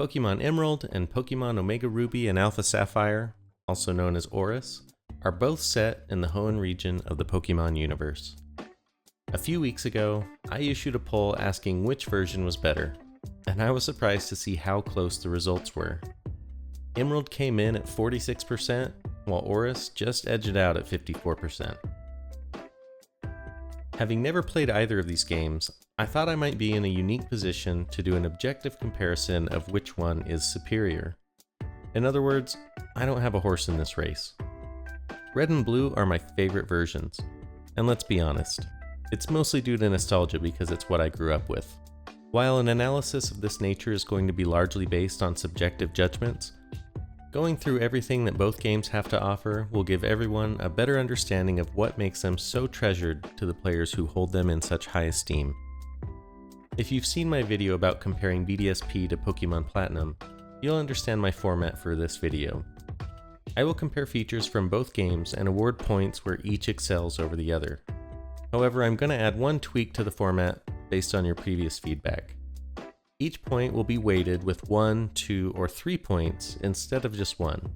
Pokemon Emerald and Pokemon Omega Ruby and Alpha Sapphire, also known as ORAS, are both set in the Hoenn region of the Pokemon universe. A few weeks ago, I issued a poll asking which version was better, and I was surprised to see how close the results were. Emerald came in at 46%, while ORAS just edged it out at 54%. Having never played either of these games, I thought I might be in a unique position to do an objective comparison of which one is superior. In other words, I don't have a horse in this race. Red and Blue are my favorite versions, and let's be honest, it's mostly due to nostalgia because it's what I grew up with. While an analysis of this nature is going to be largely based on subjective judgments, going through everything that both games have to offer will give everyone a better understanding of what makes them so treasured to the players who hold them in such high esteem. If you've seen my video about comparing BDSP to Pokemon Platinum, you'll understand my format for this video. I will compare features from both games and award points where each excels over the other. However, I'm going to add one tweak to the format based on your previous feedback. Each point will be weighted with 1, 2, or 3 points instead of just 1.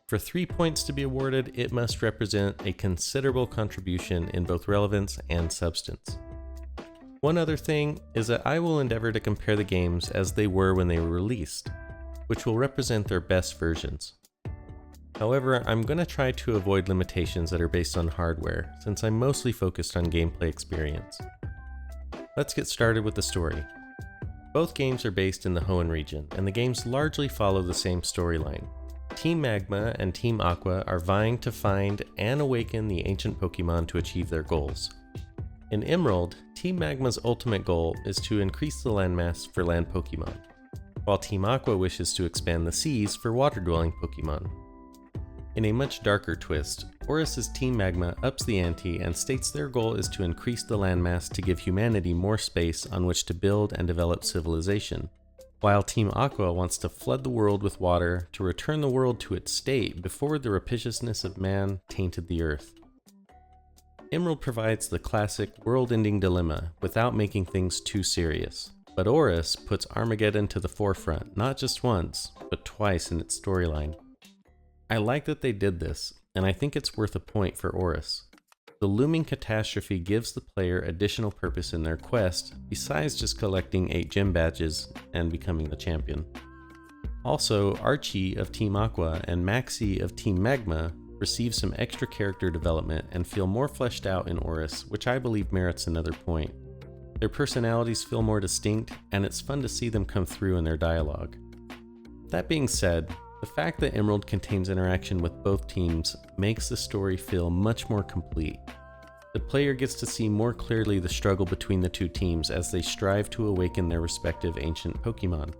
For 3 points to be awarded, it must represent a considerable contribution in both relevance and substance. One other thing is that I will endeavor to compare the games as they were when they were released, which will represent their best versions. However, I'm going to try to avoid limitations that are based on hardware, since I'm mostly focused on gameplay experience. Let's get started with the story. Both games are based in the Hoenn region, and the games largely follow the same storyline. Team Magma and Team Aqua are vying to find and awaken the ancient Pokemon to achieve their goals. In Emerald, Team Magma's ultimate goal is to increase the landmass for land Pokemon, while Team Aqua wishes to expand the seas for water-dwelling Pokemon. In a much darker twist, ORAS' Team Magma ups the ante and states their goal is to increase the landmass to give humanity more space on which to build and develop civilization, while Team Aqua wants to flood the world with water to return the world to its state before the rapaciousness of man tainted the earth. Emerald provides the classic world-ending dilemma without making things too serious, but ORAS puts Armageddon to the forefront not just once, but twice in its storyline. I like that they did this, and I think it's worth a point for ORAS. The looming catastrophe gives the player additional purpose in their quest, besides just collecting 8 gym badges and becoming the champion. Also, Archie of Team Aqua and Maxie of Team Magma receive some extra character development and feel more fleshed out in ORAS, which I believe merits another point. Their personalities feel more distinct, and it's fun to see them come through in their dialogue. That being said, the fact that Emerald contains interaction with both teams makes the story feel much more complete. The player gets to see more clearly the struggle between the two teams as they strive to awaken their respective ancient Pokemon.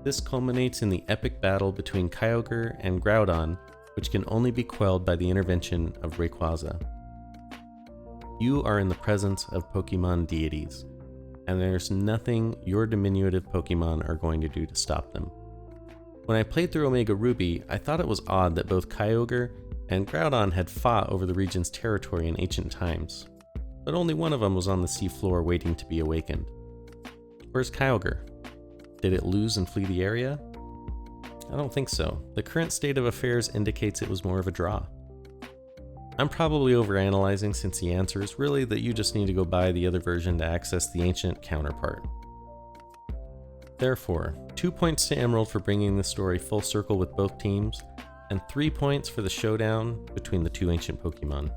This culminates in the epic battle between Kyogre and Groudon, which can only be quelled by the intervention of Rayquaza. You are in the presence of Pokemon deities, and there's nothing your diminutive Pokemon are going to do to stop them. When I played through Omega Ruby, I thought it was odd that both Kyogre and Groudon had fought over the region's territory in ancient times, but only one of them was on the seafloor waiting to be awakened. Where's Kyogre? Did it lose and flee the area? I don't think so. The current state of affairs indicates it was more of a draw. I'm probably overanalyzing since the answer is really that you just need to go buy the other version to access the ancient counterpart. Therefore, 2 points to Emerald for bringing the story full circle with both teams, and 3 points for the showdown between the two ancient Pokemon.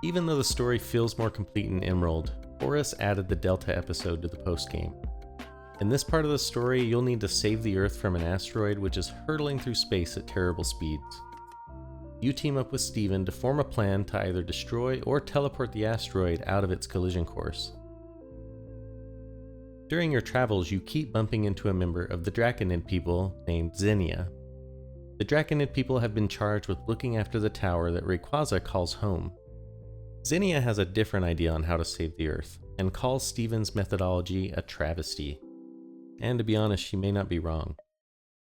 Even though the story feels more complete in Emerald, ORAS added the Delta episode to the postgame. In this part of the story, you'll need to save the Earth from an asteroid which is hurtling through space at terrible speeds. You team up with Steven to form a plan to either destroy or teleport the asteroid out of its collision course. During your travels, you keep bumping into a member of the Draconid people named Zinnia. The Draconid people have been charged with looking after the tower that Rayquaza calls home. Zinnia has a different idea on how to save the Earth, and calls Steven's methodology a travesty. And to be honest, she may not be wrong.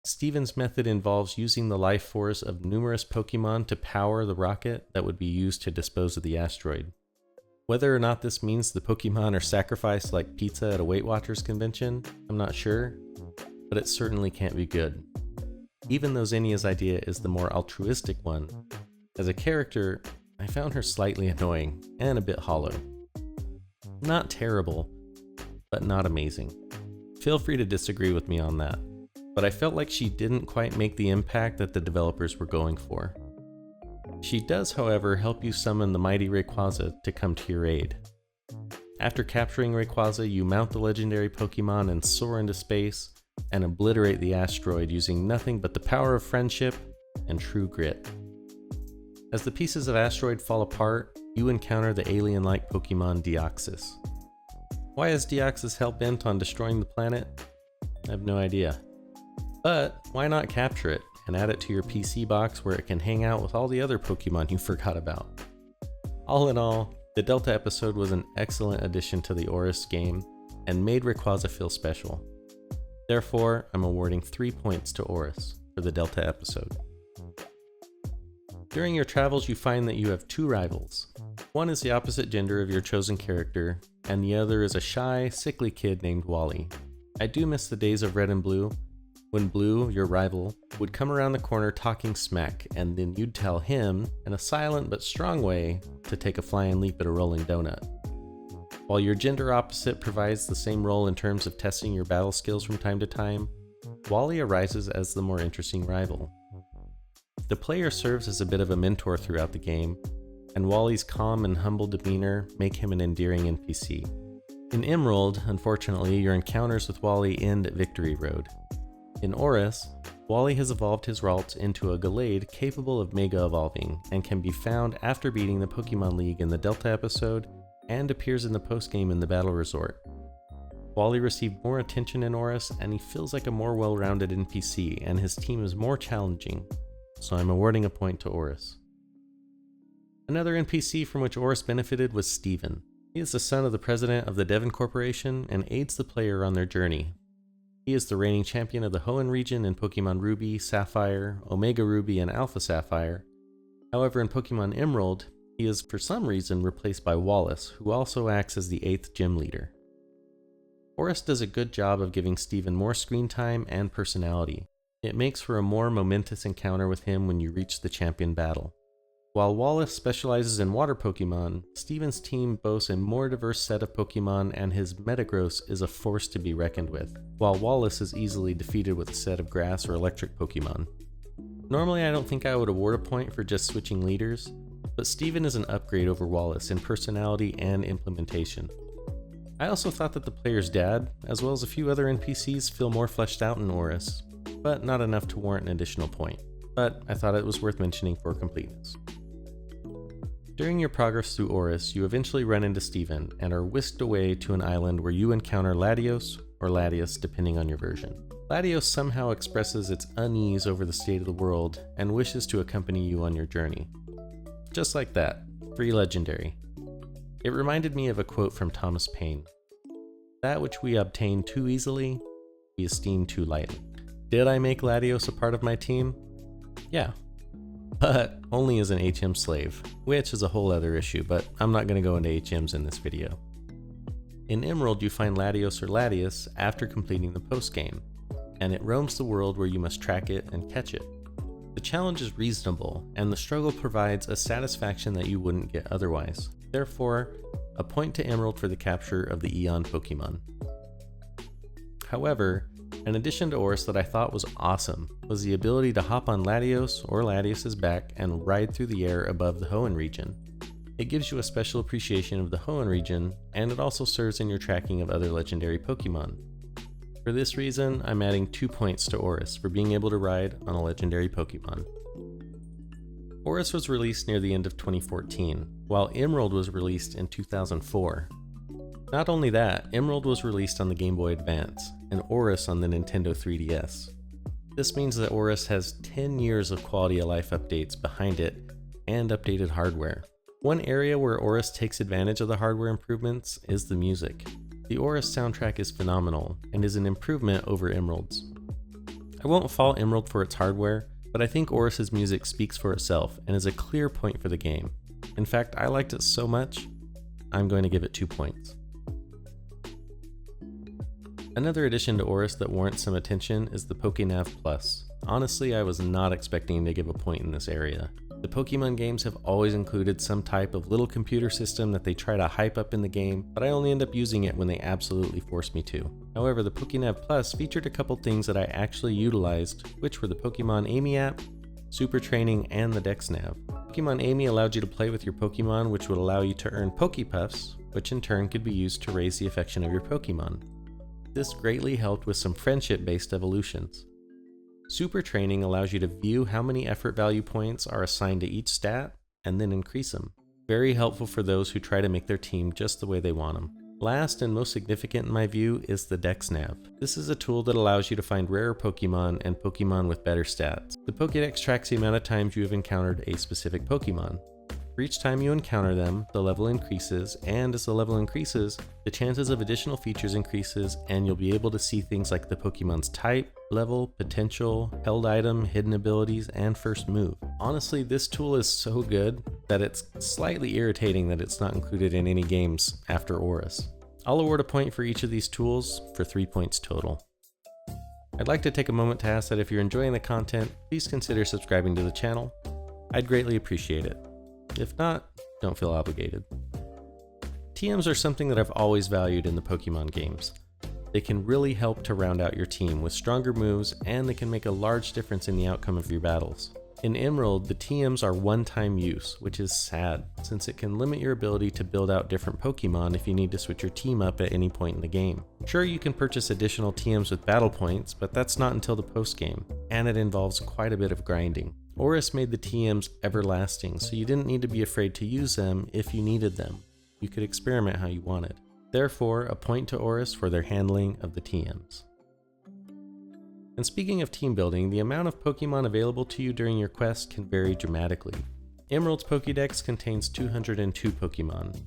Steven's method involves using the life force of numerous Pokemon to power the rocket that would be used to dispose of the asteroid. Whether or not this means the Pokemon are sacrificed like pizza at a Weight Watchers convention, I'm not sure, but it certainly can't be good. Even though Zinnia's idea is the more altruistic one, as a character, I found her slightly annoying and a bit hollow. Not terrible, but not amazing. Feel free to disagree with me on that, but I felt like she didn't quite make the impact that the developers were going for. She does, however, help you summon the mighty Rayquaza to come to your aid. After capturing Rayquaza, you mount the legendary Pokemon and soar into space and obliterate the asteroid using nothing but the power of friendship and true grit. As the pieces of asteroid fall apart, you encounter the alien-like Pokemon Deoxys. Why is Deoxys hell-bent on destroying the planet? I have no idea. But why not capture it and add it to your PC box where it can hang out with all the other Pokemon you forgot about? All in all, the Delta episode was an excellent addition to the ORAS game and made Rayquaza feel special. Therefore, I'm awarding 3 points to ORAS for the Delta episode. During your travels, you find that you have 2 rivals. One is the opposite gender of your chosen character, and the other is a shy, sickly kid named Wally. I do miss the days of Red and Blue, when Blue, your rival, would come around the corner talking smack, and then you'd tell him, in a silent but strong way, to take a flying leap at a rolling donut. While your gender opposite provides the same role in terms of testing your battle skills from time to time, Wally arises as the more interesting rival. The player serves as a bit of a mentor throughout the game, and Wally's calm and humble demeanor make him an endearing NPC. In Emerald, unfortunately, your encounters with Wally end at Victory Road. In ORAS, Wally has evolved his Ralts into a Gallade capable of Mega Evolving and can be found after beating the Pokemon League in the Delta episode and appears in the postgame in the Battle Resort. Wally received more attention in ORAS and he feels like a more well-rounded NPC and his team is more challenging, so I'm awarding a point to ORAS. Another NPC from which ORAS benefited was Steven. He is the son of the president of the Devon Corporation and aids the player on their journey. He is the reigning champion of the Hoenn region in Pokemon Ruby, Sapphire, Omega Ruby, and Alpha Sapphire. However, in Pokemon Emerald, he is for some reason replaced by Wallace, who also acts as the 8th gym leader. ORAS does a good job of giving Steven more screen time and personality. It makes for a more momentous encounter with him when you reach the champion battle. While Wallace specializes in water Pokemon, Steven's team boasts a more diverse set of Pokemon and his Metagross is a force to be reckoned with, while Wallace is easily defeated with a set of grass or electric Pokemon. Normally I don't think I would award a point for just switching leaders, but Steven is an upgrade over Wallace in personality and implementation. I also thought that the player's dad, as well as a few other NPCs, feel more fleshed out in ORAS, but not enough to warrant an additional point, but I thought it was worth mentioning for completeness. During your progress through ORAS, you eventually run into Steven and are whisked away to an island where you encounter Latios, or Latias depending on your version. Latios somehow expresses its unease over the state of the world and wishes to accompany you on your journey. Just like that, 3 legendary. It reminded me of a quote from Thomas Paine. That which we obtain too easily, we esteem too lightly. Did I make Latios a part of my team? Yeah. But only as an HM slave, which is a whole other issue, but I'm not going to go into HMs in this video. In Emerald, you find Latios or Latias after completing the postgame, and it roams the world where you must track it and catch it. The challenge is reasonable, and the struggle provides a satisfaction that you wouldn't get otherwise. Therefore, a point to Emerald for the capture of the Eon Pokemon. However, an addition to ORAS that I thought was awesome was the ability to hop on Latios or Latias's back and ride through the air above the Hoenn region. It gives you a special appreciation of the Hoenn region, and it also serves in your tracking of other legendary Pokemon. For this reason, I'm adding 2 points to ORAS for being able to ride on a legendary Pokemon. ORAS was released near the end of 2014, while Emerald was released in 2004. Not only that, Emerald was released on the Game Boy Advance, and ORAS on the Nintendo 3DS. This means that ORAS has 10 years of quality of life updates behind it, and updated hardware. One area where ORAS takes advantage of the hardware improvements is the music. The ORAS soundtrack is phenomenal, and is an improvement over Emerald's. I won't fault Emerald for its hardware, but I think ORAS's music speaks for itself, and is a clear point for the game. In fact, I liked it so much I'm going to give it 2 points. Another addition to ORAS that warrants some attention is the Pokenav Plus. Honestly, I was not expecting to give a point in this area. The Pokemon games have always included some type of little computer system that they try to hype up in the game, but I only end up using it when they absolutely force me to. However, the Pokenav Plus featured a couple things that I actually utilized, which were the Pokemon Amy app, Super Training, and the Dex Nav. Pokemon Amy allowed you to play with your Pokemon, which would allow you to earn Pokepuffs, which in turn could be used to raise the affection of your Pokemon. This greatly helped with some friendship-based evolutions. Super Training allows you to view how many effort value points are assigned to each stat, and then increase them. Very helpful for those who try to make their team just the way they want them. Last and most significant in my view is the Dex Nav. This is a tool that allows you to find rarer Pokemon and Pokemon with better stats. The Pokedex tracks the amount of times you have encountered a specific Pokemon. For each time you encounter them, the level increases, and as the level increases, the chances of additional features increases, and you'll be able to see things like the Pokemon's type, level, potential, held item, hidden abilities, and first move. Honestly, this tool is so good that it's slightly irritating that it's not included in any games after ORAS. I'll award a point for each of these tools for 3 points total. I'd like to take a moment to ask that if you're enjoying the content, please consider subscribing to the channel. I'd greatly appreciate it. If not, don't feel obligated. TMs are something that I've always valued in the Pokemon games. They can really help to round out your team with stronger moves, and they can make a large difference in the outcome of your battles. In Emerald, the TMs are one-time use, which is sad, since it can limit your ability to build out different Pokemon if you need to switch your team up at any point in the game. Sure, you can purchase additional TMs with battle points, but that's not until the post-game, and it involves quite a bit of grinding. ORAS made the TMs everlasting, so you didn't need to be afraid to use them if you needed them. You could experiment how you wanted. Therefore, a point to ORAS for their handling of the TMs. And speaking of team building, the amount of Pokemon available to you during your quest can vary dramatically. Emerald's Pokedex contains 202 Pokemon.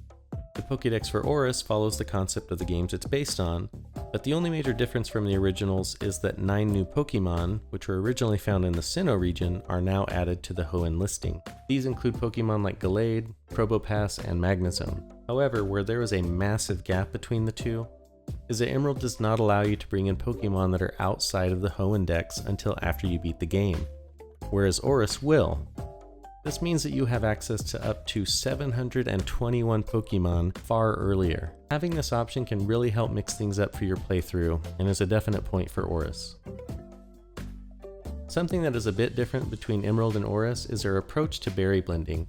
The Pokedex for ORAS follows the concept of the games it's based on, but the only major difference from the originals is that 9 new Pokemon, which were originally found in the Sinnoh region, are now added to the Hoenn listing. These include Pokemon like Gallade, Probopass, and Magnezone. However, where there is a massive gap between the two, is that Emerald does not allow you to bring in Pokemon that are outside of the Hoenn Dex until after you beat the game, whereas ORAS will. This means that you have access to up to 721 Pokemon far earlier. Having this option can really help mix things up for your playthrough, and is a definite point for ORAS. Something that is a bit different between Emerald and ORAS is their approach to berry blending,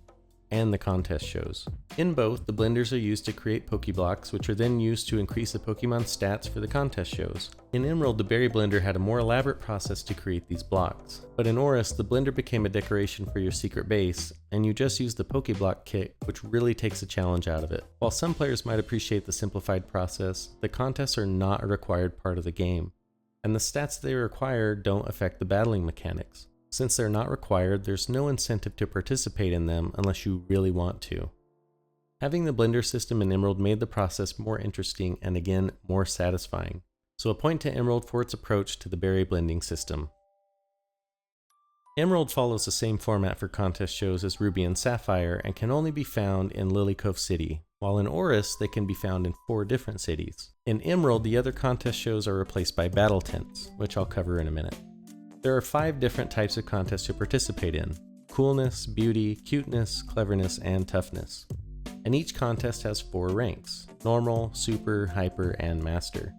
and the contest shows. In both, the blenders are used to create Pokeblocks, which are then used to increase the Pokemon's stats for the contest shows. In Emerald, the berry blender had a more elaborate process to create these blocks, but in ORAS, the blender became a decoration for your secret base, and you just use the Pokeblock kit, which really takes the challenge out of it. While some players might appreciate the simplified process, the contests are not a required part of the game, and the stats they require don't affect the battling mechanics. Since they're not required, there's no incentive to participate in them unless you really want to. Having the blender system in Emerald made the process more interesting and again, more satisfying. So a point to Emerald for its approach to the berry blending system. Emerald follows the same format for contest shows as Ruby and Sapphire and can only be found in Lily Cove City, while in ORAS they can be found in 4 different cities. In Emerald, the other contest shows are replaced by battle tents, which I'll cover in a minute. There are 5 different types of contests to participate in: coolness, beauty, cuteness, cleverness, and toughness. And each contest has 4 ranks: normal, super, hyper, and master.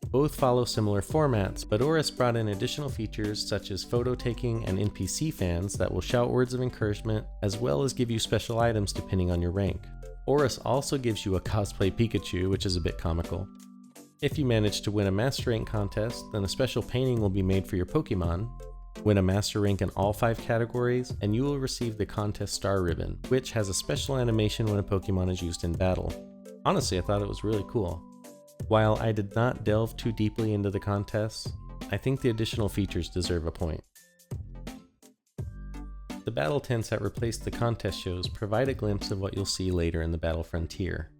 Both follow similar formats, but ORAS brought in additional features such as photo taking and NPC fans that will shout words of encouragement, as well as give you special items depending on your rank. ORAS also gives you a cosplay Pikachu, which is a bit comical. If you manage to win a Master Rank contest, then a special painting will be made for your Pokemon. Win a Master Rank in all 5 categories, and you will receive the Contest Star Ribbon, which has a special animation when a Pokemon is used in battle. Honestly, I thought it was really cool. While I did not delve too deeply into the contests, I think the additional features deserve a point. The battle tents that replace the contest shows provide a glimpse of what you'll see later in the battle frontier.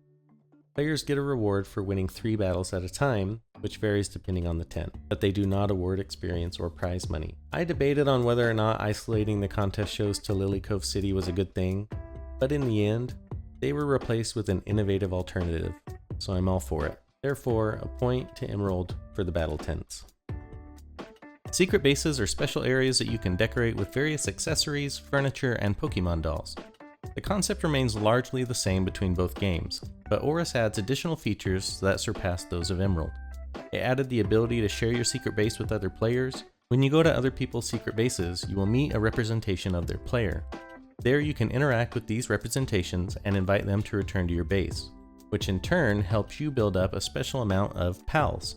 Players get a reward for winning 3 battles at a time, which varies depending on the tent, but they do not award experience or prize money. I debated on whether or not isolating the contest shows to Lily Cove City was a good thing, but in the end, They were replaced with an innovative alternative, so I'm all for it. Therefore, a point to Emerald for the battle tents. Secret bases are special areas that you can decorate with various accessories, furniture, and Pokemon dolls. The concept remains largely the same between both games, but ORAS adds additional features that surpass those of Emerald. It added the ability to share your secret base with other players. When you go to other people's secret bases, you will meet a representation of their player. There you can interact with these representations and invite them to return to your base, which in turn helps you build up a special amount of pals.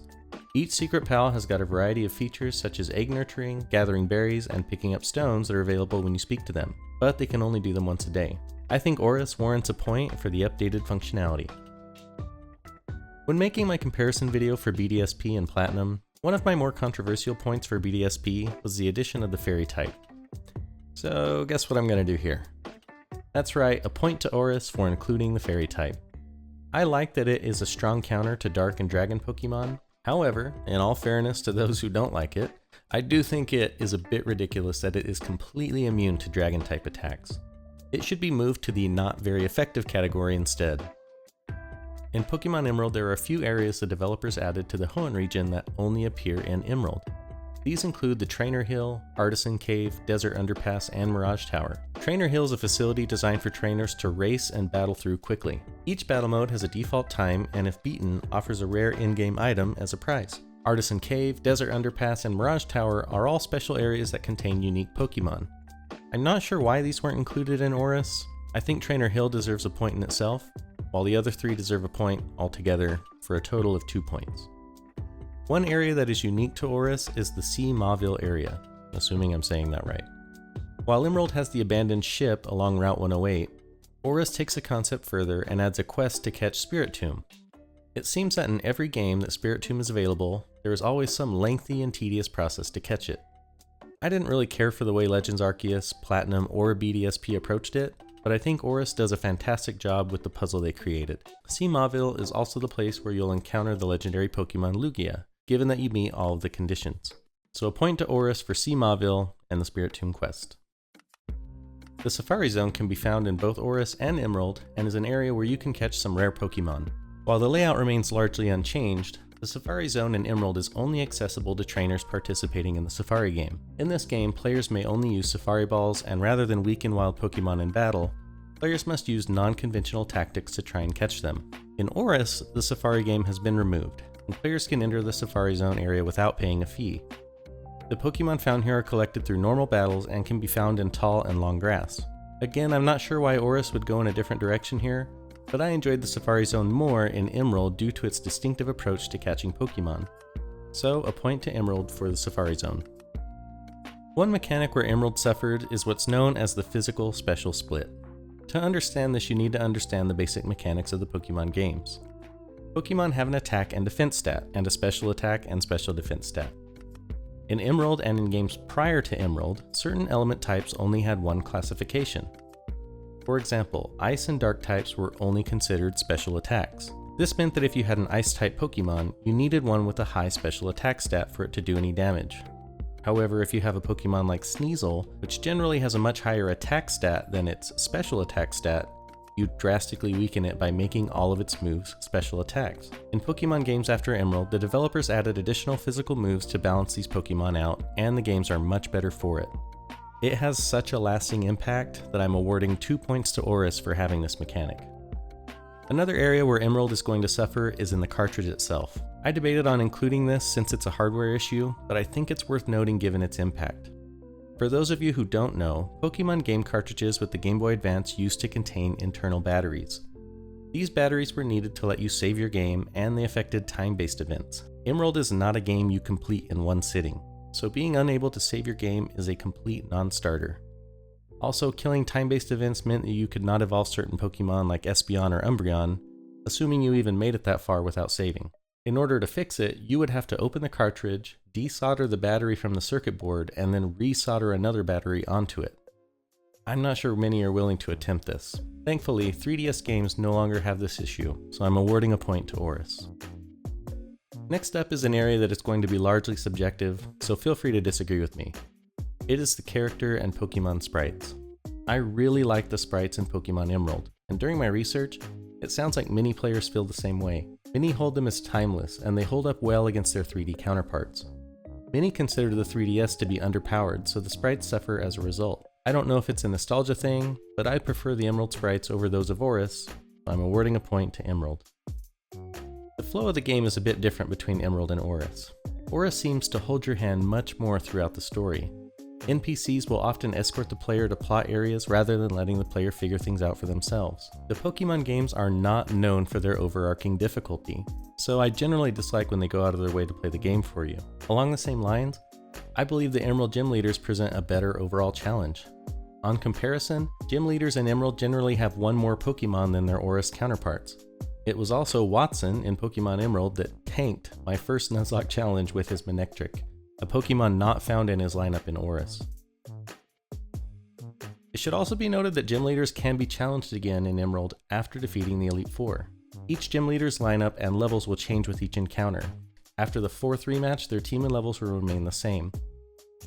Each secret pal has got a variety of features such as egg nurturing, gathering berries, and picking up stones that are available when you speak to them, but they can only do them once a day. I think ORAS warrants a point for the updated functionality. When making my comparison video for BDSP and Platinum, one of my more controversial points for BDSP was the addition of the fairy type. So guess what I'm going to do here? That's right, a point to ORAS for including the fairy type. I like that it is a strong counter to Dark and Dragon Pokemon. However, in all fairness to those who don't like it, I do think it is a bit ridiculous that it is completely immune to Dragon type attacks. It should be moved to the not very effective category instead. In Pokemon Emerald, there are a few areas the developers added to the Hoenn region that only appear in Emerald. These include the Trainer Hill, Artisan Cave, Desert Underpass, and Mirage Tower. Trainer Hill is a facility designed for trainers to race and battle through quickly. Each battle mode has a default time, and if beaten, offers a rare in-game item as a prize. Artisan Cave, Desert Underpass, and Mirage Tower are all special areas that contain unique Pokemon. I'm not sure why these weren't included in ORAS. I think Trainer Hill deserves a point in itself, while the other three deserve a point altogether for a total of 2 points. One area that is unique to ORAS is the Sea Mauville area, assuming I'm saying that right. While Emerald has the abandoned ship along Route 108, ORAS takes the concept further and adds a quest to catch Spiritomb. It seems that in every game that Spiritomb is available, there is always some lengthy and tedious process to catch it. I didn't really care for the way Legends Arceus, Platinum, or BDSP approached it, but I think ORAS does a fantastic job with the puzzle they created. Sea Mauville is also the place where you'll encounter the legendary Pokemon Lugia, given that you meet all of the conditions. So a point to ORAS for Sea Mauville and the Spiritomb quest. The Safari Zone can be found in both ORAS and Emerald, and is an area where you can catch some rare Pokemon. While the layout remains largely unchanged, the Safari Zone in Emerald is only accessible to trainers participating in the Safari game. In this game, players may only use Safari Balls, and rather than weaken wild Pokemon in battle, players must use non-conventional tactics to try and catch them. In ORAS, the Safari game has been removed, and players can enter the Safari Zone area without paying a fee. The Pokemon found here are collected through normal battles and can be found in tall and long grass. Again, I'm not sure why ORAS would go in a different direction here, but I enjoyed the Safari Zone more in Emerald due to its distinctive approach to catching Pokemon. So, a point to Emerald for the Safari Zone. One mechanic where Emerald suffered is what's known as the physical special split. To understand this, you need to understand the basic mechanics of the Pokemon games. Pokemon have an attack and defense stat, and a special attack and special defense stat. In Emerald and in games prior to Emerald, certain element types only had one classification. For example, Ice and Dark types were only considered special attacks. This meant that if you had an Ice-type Pokemon, you needed one with a high special attack stat for it to do any damage. However, if you have a Pokemon like Sneasel, which generally has a much higher attack stat than its special attack stat, you drastically weaken it by making all of its moves special attacks. In Pokemon games after Emerald, the developers added additional physical moves to balance these Pokemon out, and the games are much better for it. It has such a lasting impact that I'm awarding 2 points to ORAS for having this mechanic. Another area where Emerald is going to suffer is in the cartridge itself. I debated on including this since it's a hardware issue, but I think it's worth noting given its impact. For those of you who don't know, Pokemon game cartridges with the Game Boy Advance used to contain internal batteries. These batteries were needed to let you save your game, and they affected time-based events. Emerald is not a game you complete in one sitting, so being unable to save your game is a complete non-starter. Also, killing time-based events meant that you could not evolve certain Pokemon like Espeon or Umbreon, assuming you even made it that far without saving. In order to fix it, you would have to open the cartridge, desolder the battery from the circuit board, and then resolder another battery onto it. I'm not sure many are willing to attempt this. Thankfully, 3DS games no longer have this issue, so I'm awarding a point to ORAS. Next up is an area that is going to be largely subjective, so feel free to disagree with me. It is the character and Pokemon sprites. I really like the sprites in Pokemon Emerald. and during my research, it sounds like many players feel the same way. Many hold them as timeless, and they hold up well against their 3D counterparts. Many consider the 3DS to be underpowered, so the sprites suffer as a result. I don't know if it's a nostalgia thing, but I prefer the Emerald sprites over those of ORAS, so I'm awarding a point to Emerald. The flow of the game is a bit different between Emerald and ORAS. ORAS seems to hold your hand much more throughout the story. NPCs will often escort the player to plot areas rather than letting the player figure things out for themselves. The Pokemon games are not known for their overarching difficulty, so I generally dislike when they go out of their way to play the game for you. Along the same lines, I believe the Emerald Gym Leaders present a better overall challenge. On comparison, Gym Leaders in Emerald generally have one more Pokemon than their ORAS counterparts. It was also Watson in Pokemon Emerald that tanked my first Nuzlocke challenge with his Manectric, a Pokemon not found in his lineup in ORAS. It should also be noted that Gym Leaders can be challenged again in Emerald after defeating the Elite Four. Each Gym Leader's lineup and levels will change with each encounter. After the 4th rematch, their team and levels will remain the same.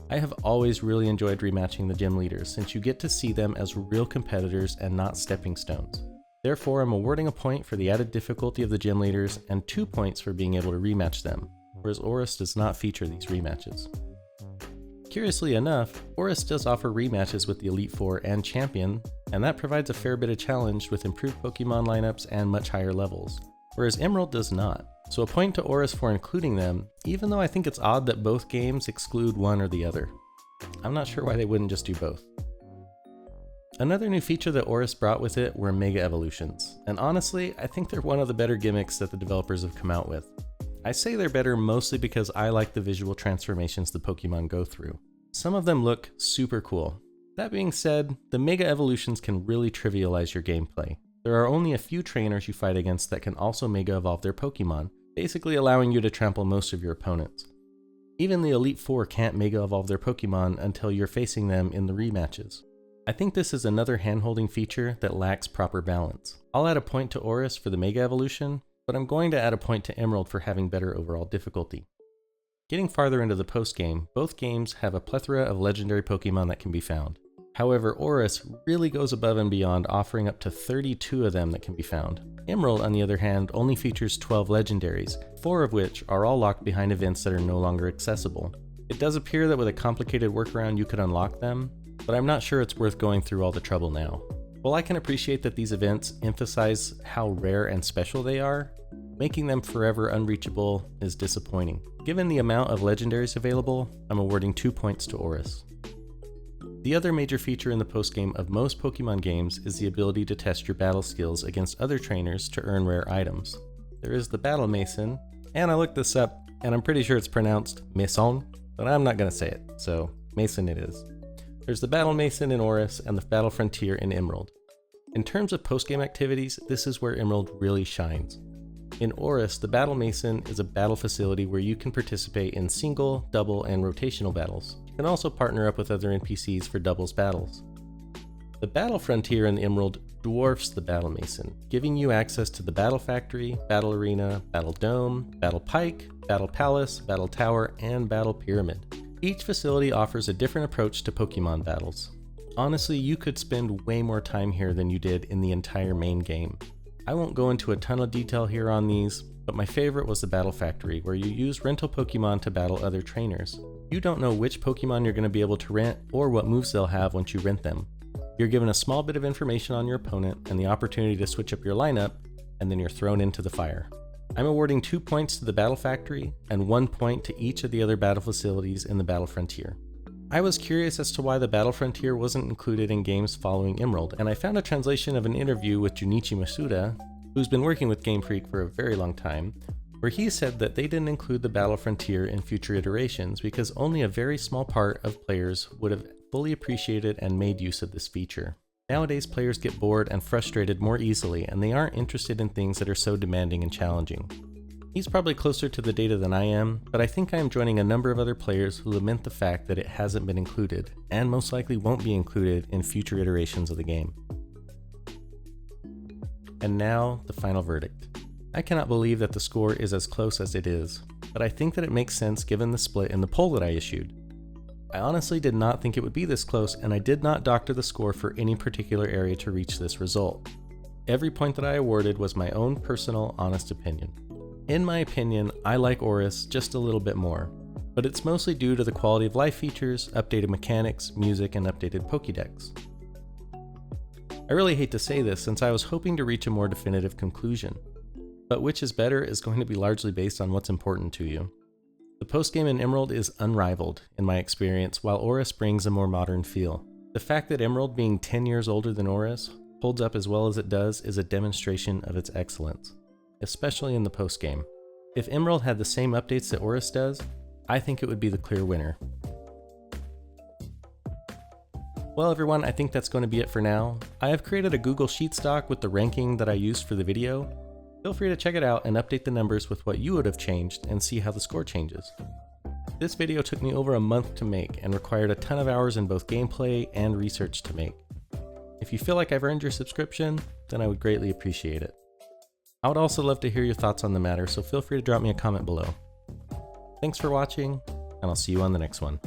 I have always really enjoyed rematching the Gym Leaders since you get to see them as real competitors and not stepping stones. Therefore, I'm awarding a point for the added difficulty of the Gym Leaders and 2 points for being able to rematch them, whereas ORAS does not feature these rematches. Curiously enough, ORAS does offer rematches with the Elite Four and Champion, and that provides a fair bit of challenge with improved Pokemon lineups and much higher levels, whereas Emerald does not. So a point to ORAS for including them, even though I think it's odd that both games exclude one or the other. I'm not sure why they wouldn't just do both. Another new feature that ORAS brought with it were Mega Evolutions, and honestly, I think they're one of the better gimmicks that the developers have come out with. I say they're better mostly because I like the visual transformations the Pokemon go through. Some of them look super cool. That being said, the Mega Evolutions can really trivialize your gameplay. There are only a few trainers you fight against that can also Mega Evolve their Pokemon, basically allowing you to trample most of your opponents. Even the Elite Four can't Mega Evolve their Pokemon until you're facing them in the rematches. I think this is another hand-holding feature that lacks proper balance. I'll add a point to ORAS for the Mega Evolution, but I'm going to add a point to Emerald for having better overall difficulty. Getting farther into the post-game, both games have a plethora of legendary Pokemon that can be found. However, ORAS really goes above and beyond, offering up to 32 of them that can be found. Emerald, on the other hand, only features 12 legendaries, 4 of which are all locked behind events that are no longer accessible. It does appear that with a complicated workaround you could unlock them, but I'm not sure it's worth going through all the trouble now. While I can appreciate that these events emphasize how rare and special they are, making them forever unreachable is disappointing. Given the amount of legendaries available, I'm awarding 2 points to ORAS. The other major feature in the postgame of most Pokemon games is the ability to test your battle skills against other trainers to earn rare items. There is the Battle Mason, and I looked this up, and I'm pretty sure it's pronounced Mason, but I'm not going to say it, so Mason it is. There's the Battle Mason in ORAS and the Battle Frontier in Emerald. In terms of postgame activities, this is where Emerald really shines. In ORAS, the Battle Mason is a battle facility where you can participate in single, double, and rotational battles. You can also partner up with other NPCs for doubles battles. The Battle Frontier in Emerald dwarfs the Battle Mason, giving you access to the Battle Factory, Battle Arena, Battle Dome, Battle Pike, Battle Palace, Battle Tower, and Battle Pyramid. Each facility offers a different approach to Pokemon battles. Honestly, you could spend way more time here than you did in the entire main game. I won't go into a ton of detail here on these, but my favorite was the Battle Factory, where you use rental Pokemon to battle other trainers. You don't know which Pokemon you're going to be able to rent or what moves they'll have once you rent them. You're given a small bit of information on your opponent and the opportunity to switch up your lineup, and then you're thrown into the fire. I'm awarding 2 points to the Battle Factory and 1 point to each of the other battle facilities in the Battle Frontier. I was curious as to why the Battle Frontier wasn't included in games following Emerald, and I found a translation of an interview with Junichi Masuda, who's been working with Game Freak for a very long time, where he said that they didn't include the Battle Frontier in future iterations because only a very small part of players would have fully appreciated and made use of this feature. Nowadays, players get bored and frustrated more easily, and they aren't interested in things that are so demanding and challenging. He's probably closer to the data than I am, but I think I am joining a number of other players who lament the fact that it hasn't been included, and most likely won't be included in future iterations of the game. And now, the final verdict. I cannot believe that the score is as close as it is, but I think that it makes sense given the split in the poll that I issued. I honestly did not think it would be this close, and I did not doctor the score for any particular area to reach this result. Every point that I awarded was my own personal, honest opinion. In my opinion, I like ORAS just a little bit more, but it's mostly due to the quality of life features, updated mechanics, music, and updated Pokedex. I really hate to say this since I was hoping to reach a more definitive conclusion, but which is better is going to be largely based on what's important to you. The postgame in Emerald is unrivaled, in my experience, while ORAS brings a more modern feel. The fact that Emerald, being 10 years older than ORAS, holds up as well as it does is a demonstration of its excellence, especially in the postgame. If Emerald had the same updates that ORAS does, I think it would be the clear winner. Well everyone, I think that's going to be it for now. I have created a Google Sheets doc with the ranking that I used for the video. Feel free to check it out and update the numbers with what you would have changed and see how the score changes. This video took me over a month to make and required a ton of hours in both gameplay and research to make. If you feel like I've earned your subscription, then I would greatly appreciate it. I would also love to hear your thoughts on the matter, so feel free to drop me a comment below. Thanks for watching, and I'll see you on the next one.